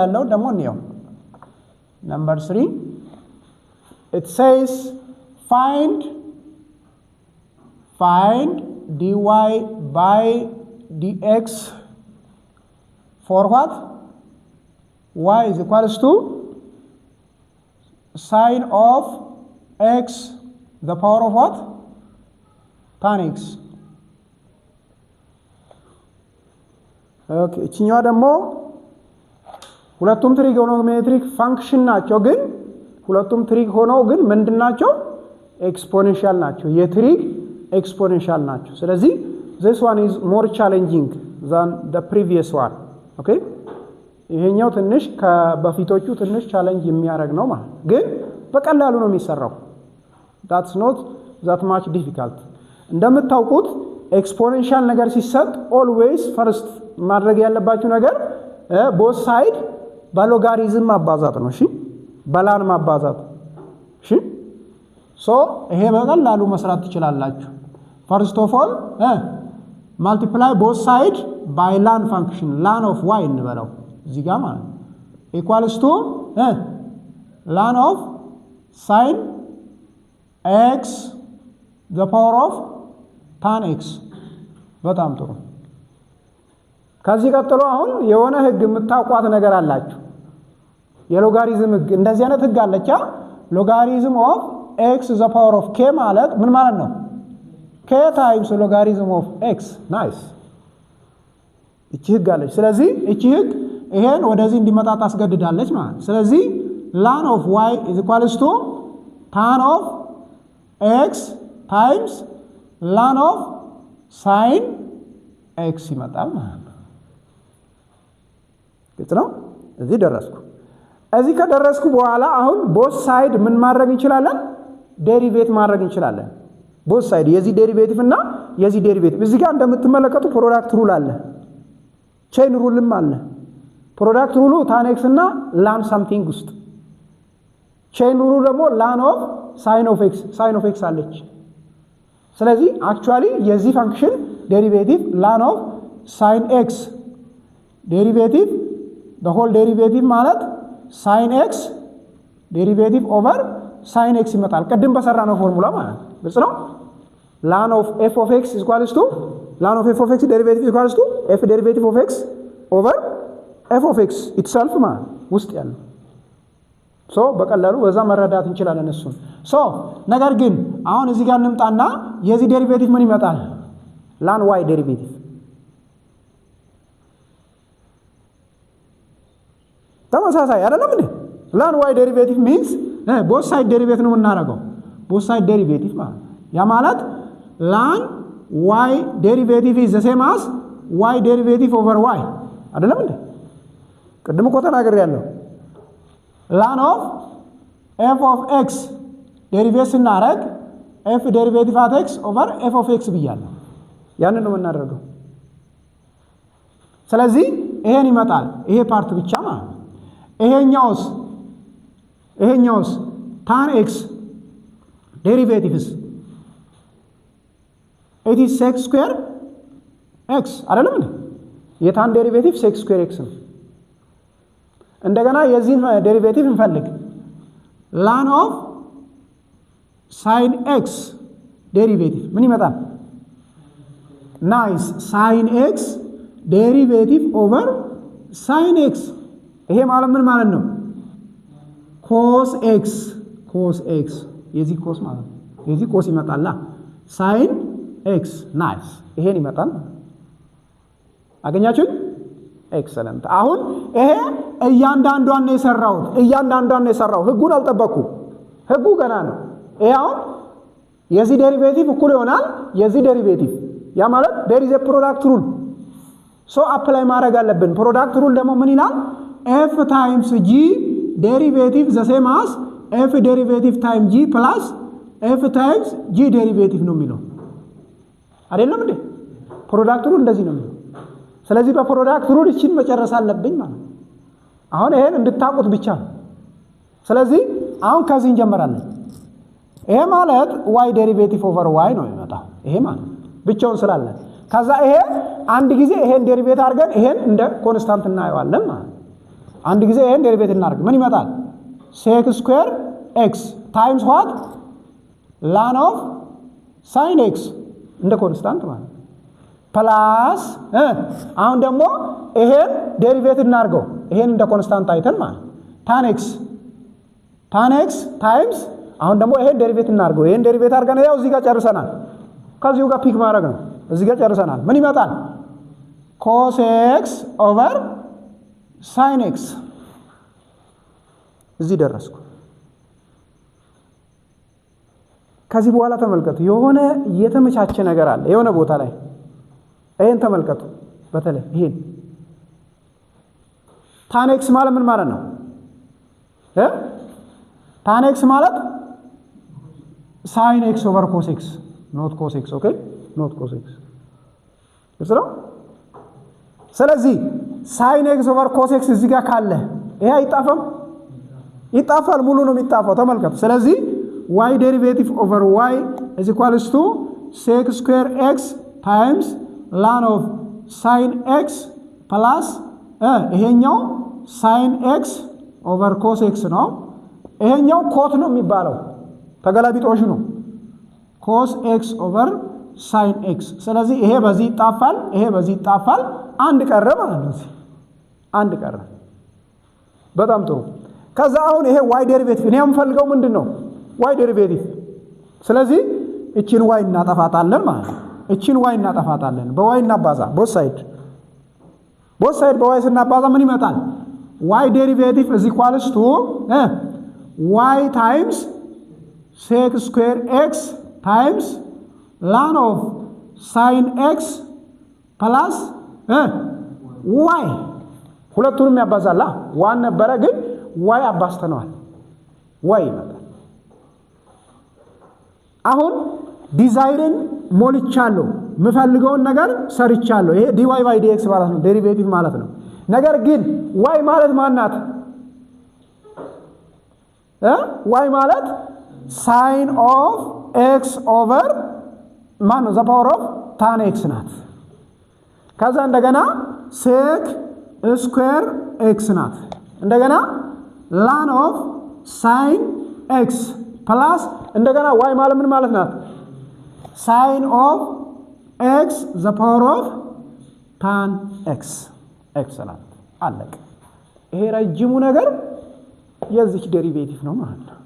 ያለው ደግሞ ነው number 3 it says find dy by dx for what y is equals to sine of x the power of what tan x ኦኬ እቺኛዋ ደግሞ ሁለቱም ትሪጎኖሜትሪክ ፋንክሽን ናቸው ግን ሁለቱም ትሪግ ሆነው ግን ምንድናቸው ኤክስፖኔንሻል ናቸው የትሪግ ኤክስፖኔንሻል ናቸው ስለዚህ this one is more challenging than the previous one okay ይሄኛው ትንሽ ከበፊቶቹ ትንሽ ቻሌንጅ የሚያደርግ ነው ማለት ግን በቀላሉ ነው የሚሰራው that's not that much difficult እንደምታውቁት ኤክስፖኔንሻል ነገር ሲሰጥ always first ማድረግ ያለባችሁ ነገር both side በሎጋሪዝም ማባዛት ነው እሺ በላን ማባዛት እሺ ሶ ይሄ በቀላሉ መስራት ትችላላችሁ first of all multiply both side by ln function ln of y እንበለው እዚህ ጋር ማለት equals to ln of sin x the power of tan x በጣም ጥሩ ከዚህ ቀጥሎ አሁን የሆነ ህግ የምታውቋት ነገር አላችሁ የሎጋሪዝም ህግ እንደዚህ አይነት ህግ አለቻ logarithm of x the power of k ማለት ምን ማለት ነው k times logarithm of x nice እቺ ህግ አለች ስለዚህ እቺ ህግ ይሄን ወደዚህ እንዲመጣ ታስገድዳለች ማለት ስለዚህ ln of y is equals to tan of x times ln of sin x ይመጣል ማለት ነው ግልጽ ነው እዚህ ደረስኩ እዚህ ከደረስኩ በኋላ አሁን both side ምን ማድረግ እንችላለን ዴሪቬት ማድረግ እንችላለን both side የዚህ ዴሪቬቲቭ እና የዚህ ዴሪቬቲቭ እዚህ ጋር እንደምትመለከቱ ፕሮዳክት ሩል አለ ቼን ሩልም አለ ፕሮዳክት ሩሉ tan x እና ln something ውስጥ ቼን ሩሉ ደግሞ ln of sin of x አለች ስለዚህ actually የዚህ ፋንክሽን ዴሪቬቲቭ ln of sin x ዴሪቬቲቭ the whole derivative ማለት sin x derivative over sin x ይመጣል ቀደም በሰራነው ፎርሙላ ማለት ግልጽ ነው ln of f of x is equals to ln of f of x derivative is equals to f derivative of x over f of x itself ማለት ውስጥ ያለው ሶ በቀላሉ በዛ መረዳት እንችላለን እሱ ሶ ነገር ግን አሁን እዚህ ጋር እንምጣና የዚህ ዴሪቬቲቭ ምን ይመጣል ln y derivative ተመሳሳይ አይደለም እንዴ ln y derivative means both side derivative ነው እናደርገው both side derivative ማለት ያ ማለት ln y derivative is the same as y derivative over y አይደለም እንዴ ቅድም እኮ ተናግሬያለሁ ln of f of x derivative ስናደርግ f derivative at x over f of x ብያለሁ ያንን ነው እናደርገው ስለዚህ ይሄን ይመጣል ይሄ ፓርት ብቻ ማለት ይሄኛውስ tan x derivatives it is sec square x አይደለም እንዴ የtan derivative sec square x ነው እንደገና የዚህን ዴሪቬቲቭ እንፈልግ ln of sin x derivative ምን ይመጣል nice sin x derivative over sin x ይሄ ማለት ምን ማለት ነው cos x የዚህ cos ማለት ነው የዚህ cos ይመጣላ sin x nice ይሄን ይመጣል አገኛችሁ ኤክሰለንት አሁን ይሄ እያንዳንዷን ነው የሰራው ህጉን አልጠበቁ ህጉ ገና ነው ይሄ አሁን የዚህ ዴሪቬቲቭ እኩል ይሆናል የዚህ ዴሪቬቲቭ ያ ማለት there is a product rule so apply ማድረግ አለብን product rule ደግሞ ምን ይላል f times g derivative the same as f derivative times g plus f times g derivative ነው የሚለው አይደለም እንዴ product rule እንደዚህ ነው ስለዚህ በፕሮዳክት ሩል እቺን መጨረስ አለብኝ ማለት አሁን ይሄን እንድታቁት ብቻ ስለዚህ አሁን ከዚህ እንጀምራለን ይሄ ማለት y derivative over y ነው የሚመጣው ይሄ ማለት ብቻውን ስላለ ከዛ ይሄ አንድ ጊዜ ይሄን ዴሪቬት አድርገን ይሄን እንደ ኮንስታንት እናየዋለን ማለት አንድ ጊዜ ይሄን ዴሪቬቲቭ እናድርግ ምን ይመጣል sec square x times what ln of sin x እንደ ኮንስታንት ማለት ፕላስ አሁን ደግሞ ይሄን ዴሪቬቲቭ እናድርገው ይሄን እንደ ኮንስታንት አይተን ማለት tan x times አሁን ደግሞ ይሄን ዴሪቬቲቭ እናድርገው ይሄን ዴሪቬቲቭ አድርገን ያው እዚህ ጋር ጨርሰናል ከዚሁ ጋር ፒክ ማድረግ ነው እዚህ ጋር ጨርሰናል ምን ይመጣል cos x over sin x እዚህ ደረስኩ ከዚህ በኋላ ተመልከቱ የሆነ የተመቻቸ ነገር አለ የሆነ ቦታ ላይ ይሄን ተመልከቱ በተለይ ይሄን tan x ማለት ምን ማለት ነው tan x ማለት sin x over cos x not cos x okay not cos x እዚህ ስለዚህ sin x over cos x እዚህ ጋር ካለ ይሄ አይጣፋም ይጣፋል ሙሉ ነው የሚጣፋው ተመልከቱ ስለዚህ y derivative over y is equals to sec square x times ln of sin x plus ይሄኛው sin x over cos x ነው ይሄኛው ኮት ነው የሚባለው ተገላቢጦሽ ነው cos x over sin x ስለዚህ ይሄ በዚህ ይጣፋል ይሄ በዚህ ይጣፋል አንድ ቀረ ማለት ነው አንድ ቀረ በጣም ጥሩ ከዛ አሁን ይሄ y derivative እኔ የምፈልገው ምንድነው y derivative ስለዚህ እቺን y እናጠፋታለን ማለት ነው እቺን y እናጠፋታለን በy እናባዛ both side በy ስናባዛ ምን ይመጣል y derivative is equals to y times sec square x times ln of sin x plus y ሁለቱንም ያባዛላ ዋን ነበረ ግን y አባስተነዋል y ይመጣል አሁን ዲዛይርን ሞልቻለሁ ምፈልገውን ነገር ሰርቻለሁ ይሄ dy by dx ማለት ነው ዴሪቬቲቭ ማለት ነው ነገር ግን y ማለት ማናት y ማለት sin of x over ማን ነው the power of tan x ናት ከዛ እንደገና sec square x ናት እንደገና ln of sin x plus እንደገና y ማለት ምን ማለት ናት sin of x the power of tan x excellent አለቀ ይሄ ረጅሙ ነገር የዚህ ዴሪቬቲቭ ነው ማለት ነው